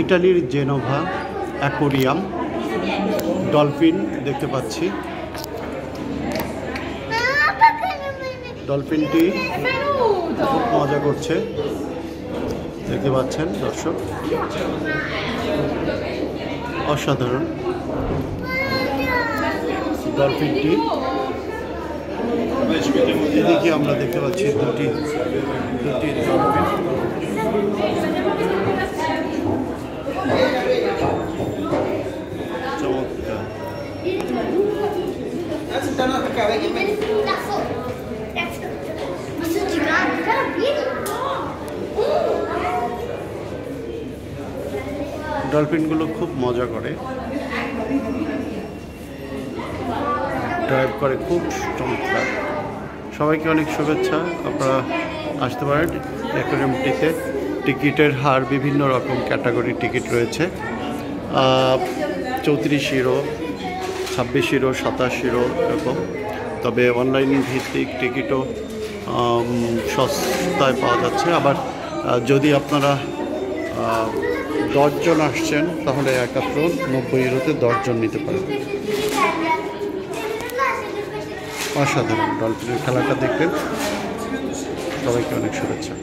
ইটালির Genova aquarium dolphin দেখতে পাচ্ছি। ডলফিনটি খুব মজা করছে, দেখতে পাচ্ছেন দর্শক, অসাধারণ ডলফিনটি। এদিকে আমরা দেখতে পাচ্ছি দুটি ডলফিন। চমৎকার। ডলফিনগুলো খুব মজা করে, ড্রাইভ করে, খুব চমৎকার। সবাইকে অনেক শুভেচ্ছা। আপনারা আসতে পারেন অ্যাকোয়ারিয়ামটিতে। টিকিটের হার বিভিন্ন রকম ক্যাটাগরি টিকিট রয়েছে, 34 ইউরো, 26 ইউরো, 27 ইউরো এরকম। তবে অনলাইন ভিত্তিক টিকিটও সস্তায় পাওয়া যাচ্ছে। আবার যদি আপনারা 10 জন আসছেন তাহলে একাত্র 90 ইউরোতে 10 জন নিতে পারেন। অসাধারণ ডলফিনের খেলাটা দেখবেন। সবাইকে অনেক শুভেচ্ছা।